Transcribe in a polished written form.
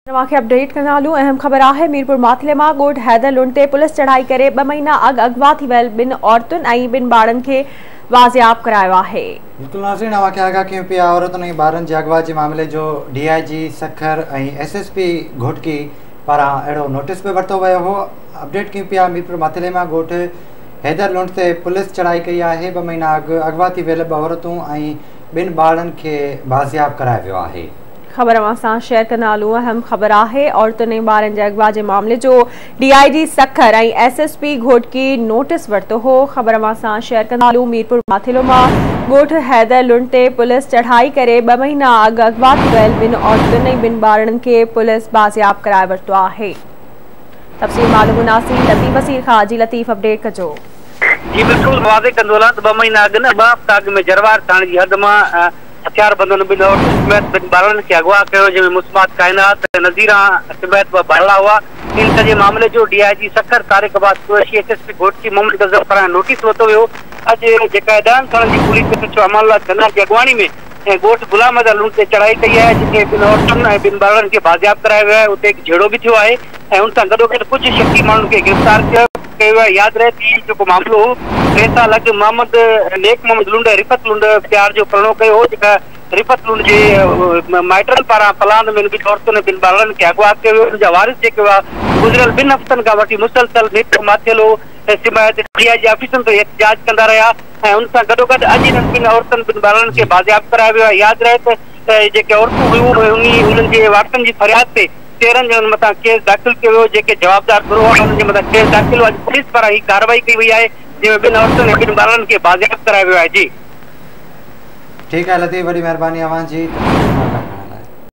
Update कंदा हलूं। अहम ख़बर है मीरपुर माथिले में ॻोठ हैदर लुंड ते पुलिस चढ़ाई करे 2 महीना अगवा थी वियल 2 औरतुनि ऐं 2 ॿारनि खे वाज़ियाब करायो है। बिल्कुल नाज़रीन, अवांखे आगाह कयूं पिया औरतुनि ऐं ॿारनि जे अगवा जे मामले जो DIG सखर ऐं SSP घोटकी पारां अहिड़ो नोटिस पे वरितो वियो हो। अपडेट कयूं पिया मीरपुर माथिले में ॻोठ हैदर लुंड ते पुलिस चढ़ाई कई है। 2 महीना अगवा थी वियल 2 औरतूं ऐं 2 ॿारनि खे वाज़ियाब करायो वियो आहे। खबर असां शेयर कंदा हलूं। अहम खबर है औरतुनि ऐं ॿारनि जे अगवा जे मामले जो DIG सखर ऐं SSP घोटकी नोटिस वरितो हो। खबर असां शेयर कंदा हलूं। मीरपुर माथिलो में ॻोठ हैदर लुंड ते पुलिस चढ़ाई करे 2 महीना अगवा थी वियल 2 औरतुनि ऐं 2 ॿारनि खे पुलिस बाज़ियाब कराए वरितो आहे। तफ़सील मालूम नासी लतीफ़ असीर खां। जी लतीफ़ अपडेट कजो। जी बिल्कुल वाज़े कंदोला 2 महीना अॻु न 2 हफ़्ता अॻु में जरवार थाणे जी हद में हथियार बंदन 2 औरतुनि समेत 2 ॿारनि खे अगवा कयो, जंहिंमें मुस्मात काइनात नज़ीरा समेत 2 भाड़ला हुआ। इन सॼे मामले जो DIG सखर तारिक अब्बास कुरैशी SSP घोटकी मोहम्मद गज़र पारां नोटिस वरितो वियो। अॼु जेका ऐदान थाणे जी पुलिस जो अमला गन्ना जी अॻवानी में ॻोठ गुलाम हैदर लुंड ते चढ़ाई कई है, जिते 2 औरतुनि ऐं 2 ॿारनि खे बाज़ियाब करायो वियो है। उते झेड़ो भी थियो है ऐं उन सां गॾोगॾु कुझु शकी माण्हुनि खे गिरफ़्तार कयो वियो है। यादि रहे थी जेको मामलो हो 3 साल अॻु मोहम्मद नेक मोहम्मद लुंड रिफ़त लुंड प्यार जो प्रणो कयो हो, जेका रिफ़त लुंड जे माइटनि पारां पलांद में 2 औरतुनि 2 ॿारनि खे अगवा कयो वियो। उनजा वारिस जेके हुआ गुज़िरियल 2 हफ़्तनि खां वठी मुसलसल मीरपुर माथिलो हिमायत DIG ऑफिसनि ते एहतजाज कंदा रहिया ऐं उन सां गॾोगॾु अॼु इन्हनि 2 औरतुनि 2 ॿारनि खे बाज़ियाब करायो वियो आहे। यादि रहे त जेके औरतूं हुयूं उन्हनि जे वारसनि जी फरियाद ते 13 ॼणनि मथां केस दाख़िल कयो वियो, जेके जवाबदार गिरोह आहे उन्हनि जे मथां केस दाख़िल हुआ। पुलिस पारां ही कार्रवाई कई वई आहे, जंहिंमें 2 औरतुनि ऐं 2 ॿारनि खे बाज़ियाब करायो वियो आहे। जी ठीक है लतीफ़, वॾी महिरबानी अवां जी।